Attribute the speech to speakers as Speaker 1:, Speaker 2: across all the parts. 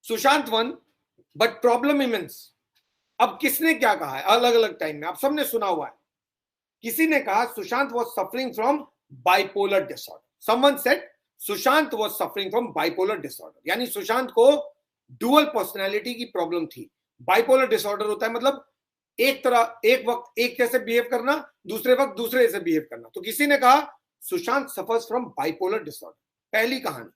Speaker 1: Sushant one but problem immense. अब किसने क्या कहा है अलग अलग टाइम में, आप सबने सुना हुआ है। किसी ने कहा Sushant was suffering from bipolar disorder. Someone said Sushant was suffering from bipolar disorder, यानी सुशांत को डुअल पर्सनैलिटी की प्रॉब्लम थी। बाइपोलर डिसऑर्डर होता है मतलब एक तरह एक वक्त एक जैसे बिहेव करना, दूसरे वक्त दूसरे जैसे बिहेव करना। तो किसी ने कहा Sushant suffers from bipolar disorder, पहली कहानी।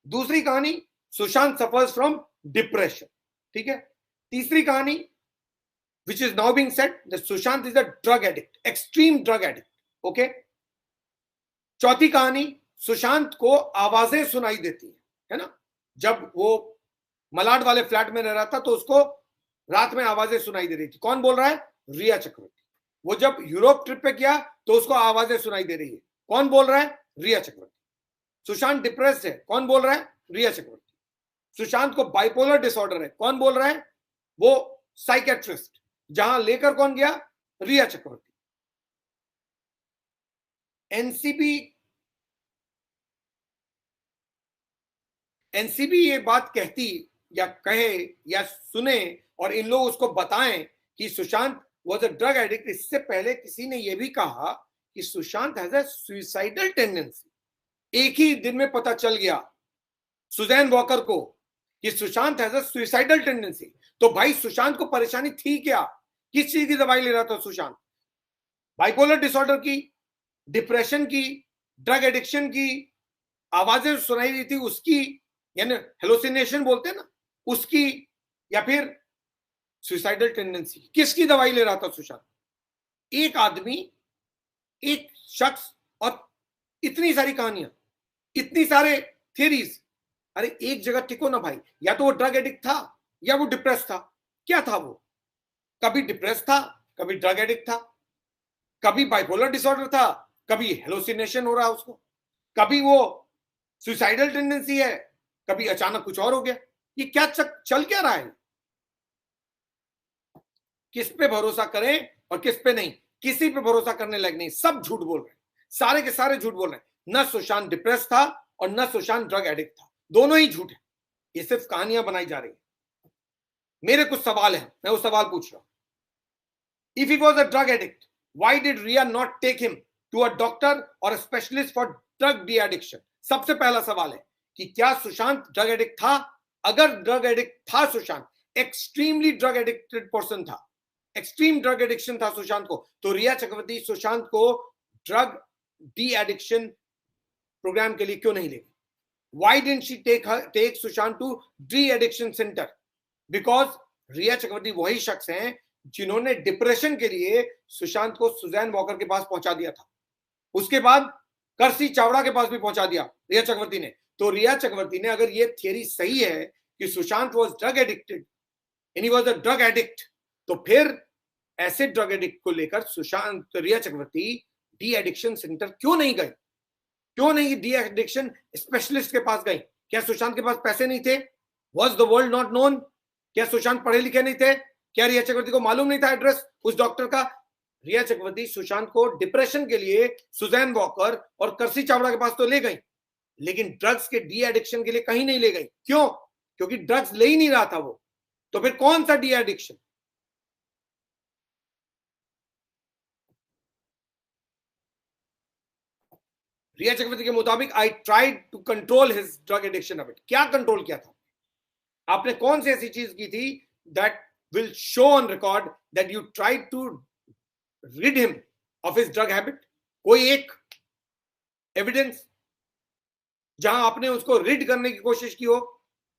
Speaker 1: दूसरी कहानी सुशांत सफर्स फ्रॉम डिप्रेशन, ठीक है। तीसरी कहानी which is now being said that Sushant is a drug addict, extreme drug addict, okay। चौथी कहानी सुशांत को आवाजें सुनाई देती है ना, जब वो मलाड वाले फ्लैट में रह रहा था तो उसको रात में आवाजें सुनाई दे रही थी। कौन बोल रहा है? रिया चक्रवर्ती। वो जब यूरोप ट्रिप पे किया तो उसको आवाजें सुनाई दे रही है। कौन बोल रहा है? रिया चक्रवर्ती। सुशांत डिप्रेस्ड है, कौन बोल रहा है? रिया चक्रवर्ती। सुशांत को बाइपोलर डिसऑर्डर है, कौन बोल रहा है? वो साइकेट्रिस्ट। जहां लेकर कौन गया? रिया चक्रवर्ती। एनसीबी ये बात कहती या कहे या सुने और इन लोग उसको बताएं कि Sushant was a drug addict, इससे पहले किसी ने यह भी कहा कि Sushant has a suicidal tendency. एक ही दिन में पता चल गया सुजैन वॉकर को कि Sushant has a suicidal tendency. तो भाई सुशांत को परेशानी थी क्या? किस चीज की दवाई ले रहा था सुशांत? बाइपोलर डिसऑर्डर की, डिप्रेशन की, ड्रग एडिक्शन की, आवाजें सुनाई दी थी उसकी, यानी हेलोसिनेशन बोलते हैं ना उसकी, या फिर सुसाइडल टेंडेंसी? किसकी दवाई ले रहा था सुशांत? एक आदमी, एक शख्स और इतनी सारी कहानियां, इतनी सारे थियरीज। अरे एक जगह टिको ना भाई। या तो वो ड्रग एडिक्ट था या वो डिप्रेस था। क्या था वो? कभी डिप्रेस था, कभी ड्रग एडिक्ट था, कभी बाइपोलर डिसऑर्डर था, कभी हेलोसिनेशन हो रहा है उसको, कभी वो सुसाइडल टेंडेंसी है, कभी अचानक कुछ और हो गया। ये क्या चल क्या रहा है? किस पे भरोसा करें और किस पे नहीं? किसी पे भरोसा करने लायक नहीं, सब झूठ बोल रहे हैं, सारे के सारे झूठ बोल रहे हैं। न सुशांत डिप्रेस था और न सुशांत ड्रग एडिक्ट था, दोनों ही झूठ है। ये सिर्फ कहानियां बनाई जा रही है। मेरे कुछ सवाल हैं, मैं वो सवाल पूछ रहा हूं। If he was a drug addict, why did Riya not take him to a doctor or a specialist for drug de-addiction? सबसे पहला सवाल है कि क्या सुशांत ड्रग एडिक्ट था? अगर ड्रग एडिक्ट था Sushant, extremely drug addicted person था, एक्सट्रीम ड्रग एडिक्शन था सुशांत को, तो रिया चक्रवर्ती सुशांत को ड्रग डी एडिक्शन प्रोग्राम के लिए क्यों नहीं ले गई? Why didn't she take Sushant to de-addiction centre? Because Rhea Chakraborty वही शख्स हैं जिन्होंने डिप्रेशन के लिए सुशांत को सुजैन वॉकर के पास पहुंचा दिया था। उसके बाद करसी चावड़ा के पास भी पहुंचा दिया रिया चक्रवर्ती ने। तो रिया चक्रवर्ती ने, अगर ये थियरी सही है कि Sushant was drug addicted and he was a drug addict, तो फिर ऐसे ड्रग एडिक्ट को लेकर सुशांत, रिया चक्रवर्ती डी एडिक्शन सेंटर क्यों नहीं गए? क्यों नहीं डी एडिक्शन स्पेशलिस्ट के पास गई? क्या सुशांत के पास पैसे नहीं थे? Was the world not known? क्या सुशांत पढ़े लिखे नहीं थे? क्या रिया चक्रवर्ती को मालूम नहीं था एड्रेस उस डॉक्टर का? रिया चक्रवर्ती सुशांत को डिप्रेशन के लिए सुजैन वॉकर और करसी चावड़ा के पास तो ले गई, लेकिन ड्रग्स के डी एडिक्शन के लिए कहीं नहीं ले गई। क्यों? क्योंकि ड्रग्स ले ही नहीं रहा था वो। तो फिर कौन सा डी एडिक्शन? रिया चक्रवर्ती के मुताबिक I tried to control his drug addiction off it. क्या कंट्रोल किया था आपने? कौन सी ऐसी चीज की थी that will show on record that you tried to rid him of his drug habit? कोई एक एविडेंस जहां आपने उसको रिड करने की कोशिश की हो?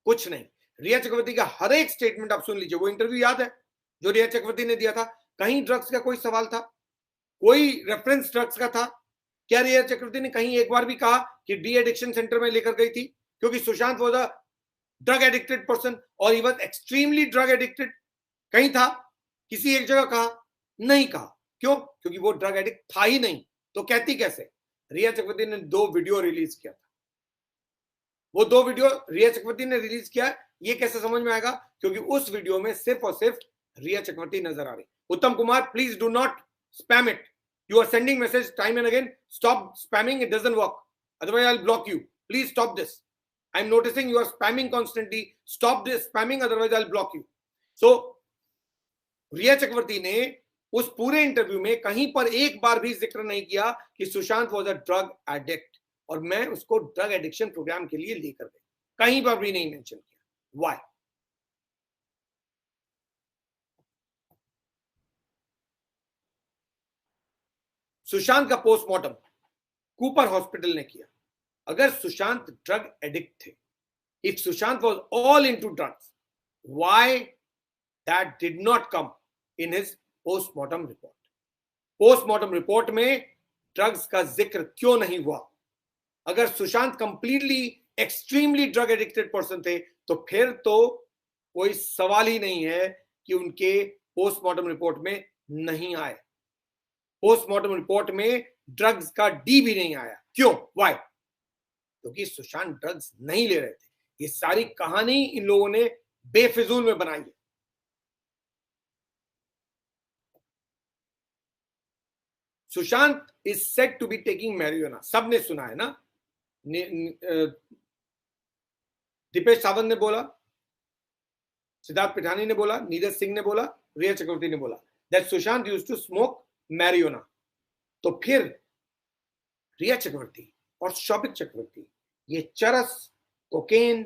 Speaker 1: कुछ नहीं। रिया चक्रवर्ती का हर एक स्टेटमेंट आप सुन लीजिए। वो इंटरव्यू याद है जो रिया चक्रवर्ती ने दिया था? कहीं ड्रग्स का कोई सवाल था? कोई रेफरेंस ड्रग्स का था? क्या रिया चक्रवर्ती ने कहीं एक बार भी कहा कि डी एडिक्शन सेंटर में लेकर गई थी क्योंकि Sushant was a drug addicted person और he was extremely drug addicted? कहीं था? किसी एक जगह कहा? नहीं कहा। क्यों? क्योंकि वो ड्रग एडिक्ट था ही नहीं। तो कहती कैसे? रिया चक्रवर्ती ने 2 वीडियो रिलीज किया था। वो 2 वीडियो रिया चक्रवर्ती ने रिलीज किया, ये कैसे समझ में आएगा? क्योंकि उस वीडियो में सिर्फ और सिर्फ रिया चक्रवर्ती नजर आ रही। Uttam Kumar, please do not spam it. You are sending message time and again. Stop spamming, it doesn't work, otherwise I will block you. Please stop this. I'm noticing you are spamming constantly. Stop this spamming, otherwise I'll block you. So रिया चक्रवर्ती ने उस पूरे interview में कहीं पर एक बार भी जिक्र नहीं किया कि Sushant was a drug addict, और मैं उसको ड्रग एडिक्शन प्रोग्राम के लिए लेकर गई, कहीं पर भी नहीं मेंशन किया। व्हाई? सुशांत का पोस्टमार्टम कूपर हॉस्पिटल ने किया। अगर सुशांत ड्रग एडिक्ट थे, if Sushant was all into drugs, why that did not come in his postmortem report? Postmortem report में ड्रग्स का जिक्र क्यों नहीं हुआ? अगर Sushant completely extremely drug addicted person थे, तो फिर तो कोई सवाल ही नहीं है कि उनके पोस्टमार्टम रिपोर्ट में नहीं आए। पोस्टमार्टम रिपोर्ट में ड्रग्स का डी भी नहीं आया। क्यों? व्हाई? क्योंकि सुशांत ड्रग्स नहीं ले रहे थे। ये सारी कहानी इन लोगों ने बेफिजूल में बनाई है। Sushant is said to be taking marijuana, सबने सुना है ना? दीपेश सावंत ने बोला, सिद्धार्थ पिठानी ने बोला, नीरज सिंह ने बोला, रिया चक्रवर्ती ने बोला that Sushant used to smoke marijuana. तो फिर रिया चक्रवर्ती और शोभित चक्रवर्ती ये चरस, कोकेन,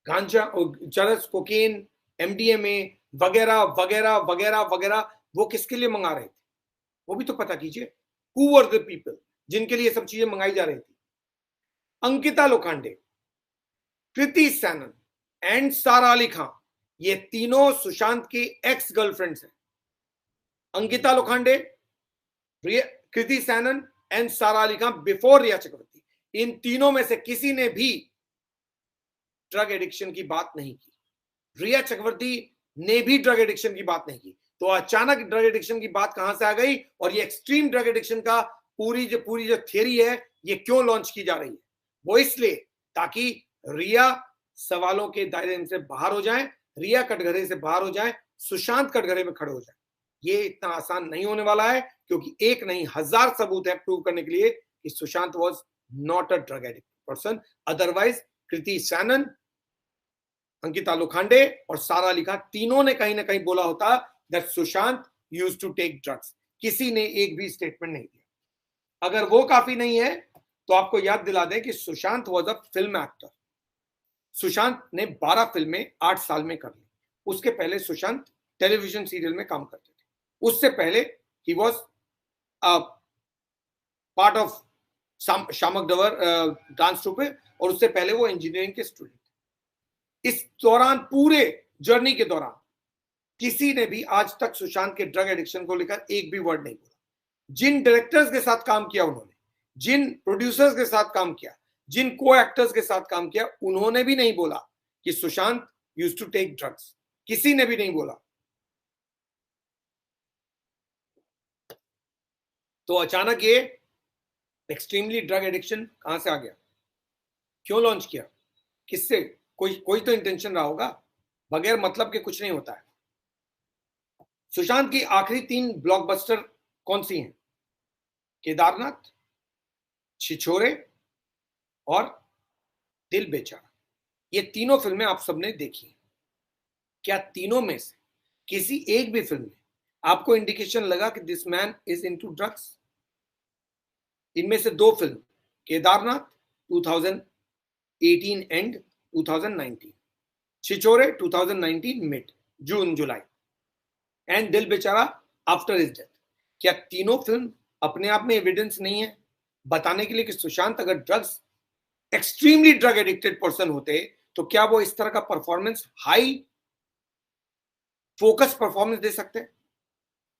Speaker 1: गांजा, चरस, कोकेन, एमडीएमए वगैरह वगैरह वगैरह वगैरह वो किसके लिए मंगा रहे थे? वो भी तो पता कीजिए। हु वर द पीपल जिनके लिए सब चीजें मंगाई जा रही थी? अंकिता लोखंडे, कृति सैनन एंड सारा अली खान, ये तीनों सुशांत की एक्स गर्लफ्रेंड्स हैं। अंकिता लोखंडे, कृति सैनन एंड सारा अली खान बिफोर रिया चक्रवर्ती। इन तीनों में से किसी ने भी ड्रग एडिक्शन की बात नहीं की। रिया चक्रवर्ती ने भी ड्रग एडिक्शन की बात नहीं की। तो अचानक ड्रग एडिक्शन की बात कहां से आ गई? और ये एक्सट्रीम ड्रग एडिक्शन का पूरी जो थियरी है, ये क्यों लॉन्च की जा रही है? वो इसलिए ताकि रिया सवालों के दायरे से बाहर हो जाए, रिया कटघरे से बाहर हो जाए, सुशांत कटघरे में खड़े हो जाए। ये इतना आसान नहीं होने वाला है, क्योंकि एक नहीं हजार सबूत है प्रूव करने के लिए कि Sushant was not a drug addict person. Otherwise Kriti Sanon, Ankita Lokhande और सारा अली खान तीनों ने कहीं ना कहीं बोला होता that Sushant used to take drugs. किसी ने एक भी स्टेटमेंट नहीं दिया। अगर वो काफी नहीं है तो आपको याद दिला दें कि Sushant was a film actor. Sushant ने 12 फिल्में 8 साल में कर ली। उसके पहले सुशांत टेलीविजन सीरियल में काम करते थे। उससे पहले he was part of Shiamak Davar dance troupe है, और उससे पहले वो इंजीनियरिंग के स्टूडेंट। इस दौरान, पूरे जर्नी के दौरान, किसी ने भी आज तक सुशांत के ड्रग एडिक्शन को लेकर एक भी वर्ड नहीं बोला। जिन डायरेक्टर्स के साथ काम किया उन्होंने, जिन प्रोड्यूसर्स के साथ काम किया, जिन को एक्टर्स के साथ काम किया, उन्होंने भी नहीं बोला कि Sushant used to take drugs. किसी ने भी नहीं बोला। तो अचानक ये एक्सट्रीमली ड्रग एडिक्शन कहां से आ गया? क्यों लॉन्च किया? किससे? कोई तो इंटेंशन रहा होगा। बगैर मतलब के कुछ नहीं होता है। सुशांत की आखिरी 3 ब्लॉकबस्टर कौन सी हैं? केदारनाथ, छिछोरे और दिल बेचारा। ये तीनों फिल्में आप सबने देखी। क्या तीनों में से किसी एक भी फिल्म में आपको इंडिकेशन लगा कि this man is into drugs? इनमें से 2 film, Kedarnath 2018 and 2019, Chhichhore 2019 mid, June July, and दिल बेचारा आफ्टर हिज डेथ। क्या तीनों फिल्म अपने आप में एविडेंस नहीं है बताने के लिए कि सुशांत अगर drugs, extremely drug addicted person होते तो क्या वो इस तरह का परफॉर्मेंस, हाई फोकस परफॉर्मेंस दे सकते?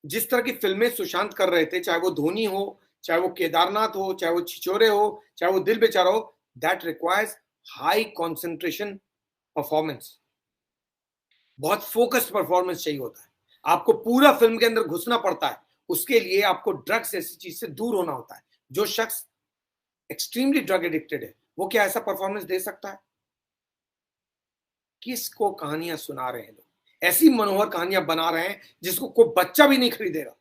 Speaker 1: जिस तरह की फिल्में सुशांत कर रहे थे, चाहे वो धोनी हो, चाहे वो केदारनाथ हो, चाहे वो छिछोरे हो, चाहे वो दिल बेचारा हो, that requires high concentration performance. बहुत फोकस्ड परफॉर्मेंस चाहिए होता है। आपको पूरा फिल्म के अंदर घुसना पड़ता है। उसके लिए आपको ड्रग्स ऐसी चीज से दूर होना होता है। जो शख्स एक्सट्रीमली ड्रग एडिक्टेड है, वो क्या ऐसा परफॉर्मेंस दे सकता है? किसको कहानियां सुना रहे हैं लोग? ऐसी मनोहर कहानियां बना रहे हैं जिसको कोई बच्चा भी नहीं खरीदेगा।